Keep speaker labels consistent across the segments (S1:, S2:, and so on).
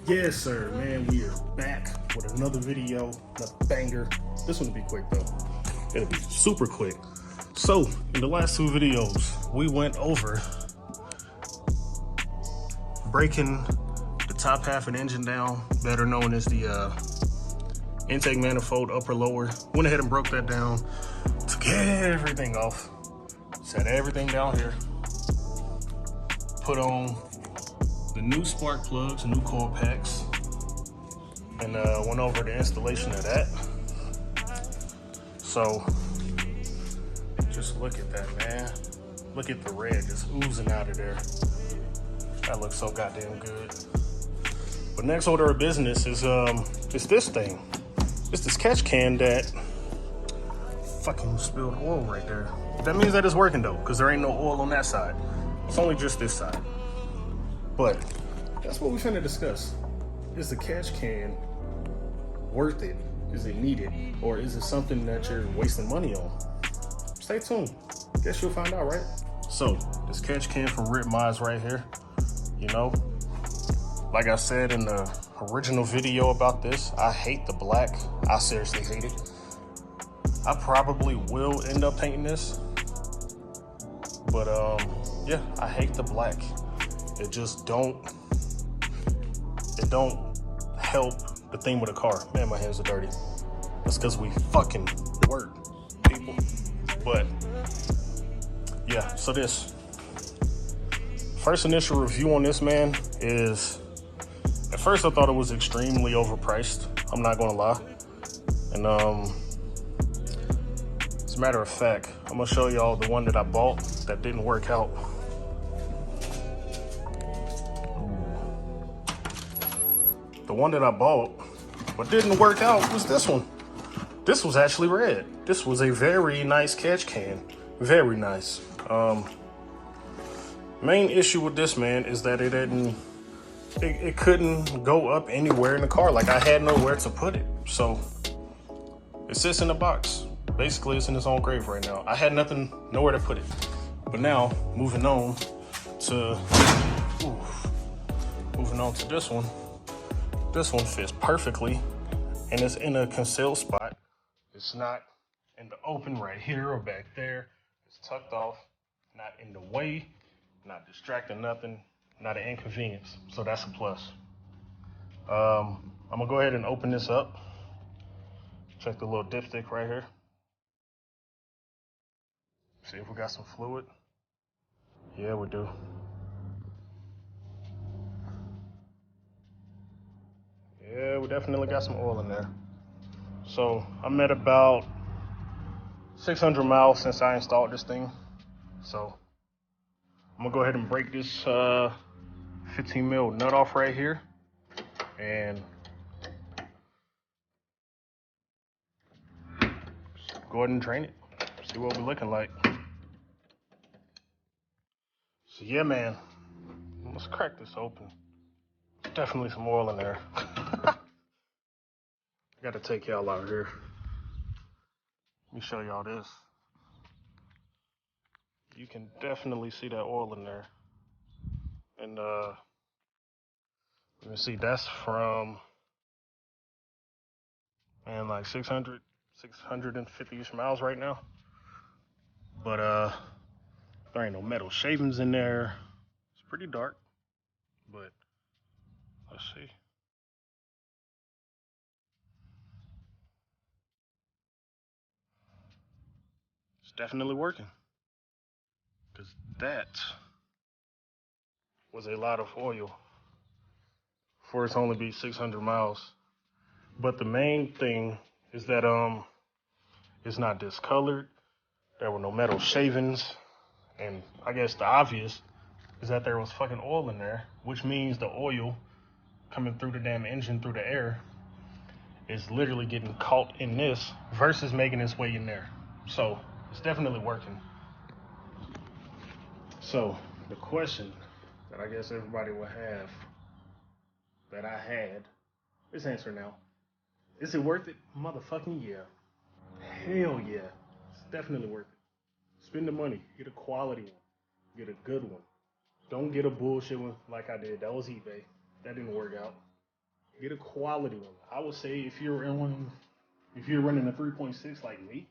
S1: Yes, sir, man. We are back with another video, another banger. This one will be quick though. It'll be super quick. So, in the last two videos, we went over breaking the top half of the engine down, better known as the intake manifold, upper lower. Went ahead and broke that down, took everything off, set everything down here, put on the new spark plugs, new coil packs, and went over the installation of that. So just look at that, man. Look at the red just oozing out of there. That looks so goddamn good. But next order of business is this thing. It's this catch can that fucking spilled oil right there. That means that it's working though, because there ain't no oil on that side. It's only just this side. But that's what we finna discuss. Is the catch can worth it? Is it needed? Or is it something that you're wasting money on? Stay tuned. Guess you'll find out, right? So, this catch can from Ripp right here. You know, like I said in the original video about this, I hate the black. I seriously hate it. I probably will end up painting this. But yeah, I hate the black. It just don't help the theme of the car. Man, my hands are dirty. That's because we fucking work, people. But yeah, so this first initial review on this, man, is at first I thought it was extremely overpriced. I'm not gonna lie. And as a matter of fact, I'm gonna show y'all the one that I bought that didn't work out. The one that I bought, what didn't work out was this one. This was actually red. This was a very nice catch can. Very nice. Main issue with this, man, is that it couldn't go up anywhere in the car. Like, I had nowhere to put it. So it sits in the box. Basically, it's in its own grave right now. I had nowhere to put it. But now, moving on to this one. This one fits perfectly, and it's in a concealed spot. It's not in the open right here or back there. It's tucked off, not in the way, not distracting nothing, not an inconvenience. So that's a plus. I'm gonna go ahead and open this up. Check the little dipstick right here. See if we got some fluid. Yeah, we do. Yeah, we definitely got some oil in there. So I'm at about 600 miles since I installed this thing. So I'm gonna go ahead and break this 15 mil nut off right here and go ahead and drain it. See what we're looking like. So yeah, man, let's crack this open. Definitely some oil in there. I gotta take y'all out here. Let me show y'all this. You can definitely see that oil in there. And let me see, that's from, man, like 650-ish miles right now. But there ain't no metal shavings in there. It's pretty dark, but let's see. It's definitely working, because that was a lot of oil for it to only be 600 miles. But the main thing is that it's not discolored. There were no metal shavings, and I guess the obvious is that there was fucking oil in there, which means the oil coming through the damn engine through the air is literally getting caught in this versus making its way in there. So it's definitely working. So the question that I guess everybody will have, that I had, is answer now. Is it worth it? Motherfucking yeah. Hell yeah. It's definitely worth it. Spend the money. Get a quality one. Get a good one. Don't get a bullshit one like I did. That was eBay. That didn't work out. Get a quality one. I would say if you're running a 3.6 like me,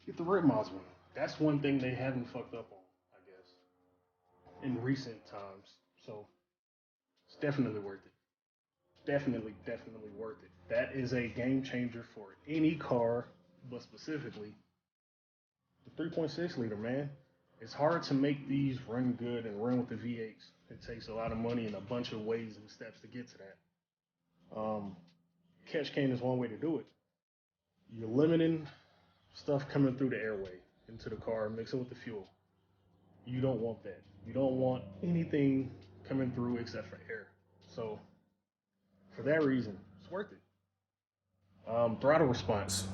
S1: get the Ripp Mods one. That's one thing they haven't fucked up on, I guess, in recent times. So it's definitely worth it. Definitely, definitely worth it. That is a game changer for any car, but specifically the 3.6 liter, man. It's hard to make these run good and run with the V8s. It takes a lot of money and a bunch of ways and steps to get to that. Catch can is one way to do it. You're limiting stuff coming through the airway into the car, mixing with the fuel. You don't want that. You don't want anything coming through except for air. So for that reason, it's worth it. Throttle response,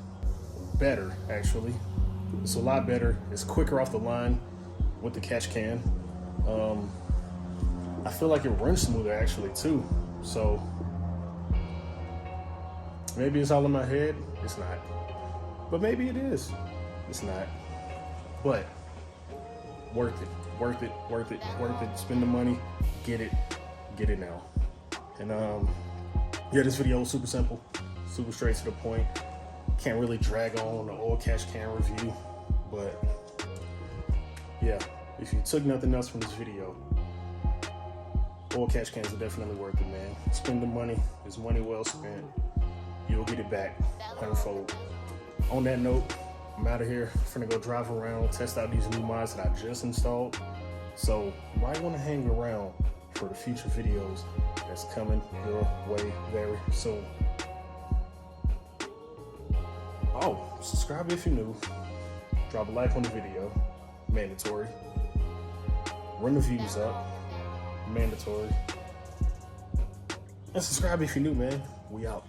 S1: better actually. It's a lot better. It's quicker off the line with the catch can. I feel like it runs smoother actually too. So maybe it's all in my head. It's not. But maybe it is. It's not. But worth it. Worth it. Worth it. Worth it. Spend the money. Get it. Get it now. And yeah, this video was super simple, super straight to the point. Can't really drag on the oil catch can review, but yeah, if you took nothing else from this video, oil catch cans are definitely worth it, man. Spend the money. It's money well spent. You'll get it back 100-fold. On that note, I'm out of here. I'm finna go drive around, test out these new mods that I just installed. So you might want to hang around for the future videos that's coming your way very soon. Oh, subscribe if you're new. Drop a like on the video, mandatory. Run the views up, mandatory. And subscribe if you're new, man. We out.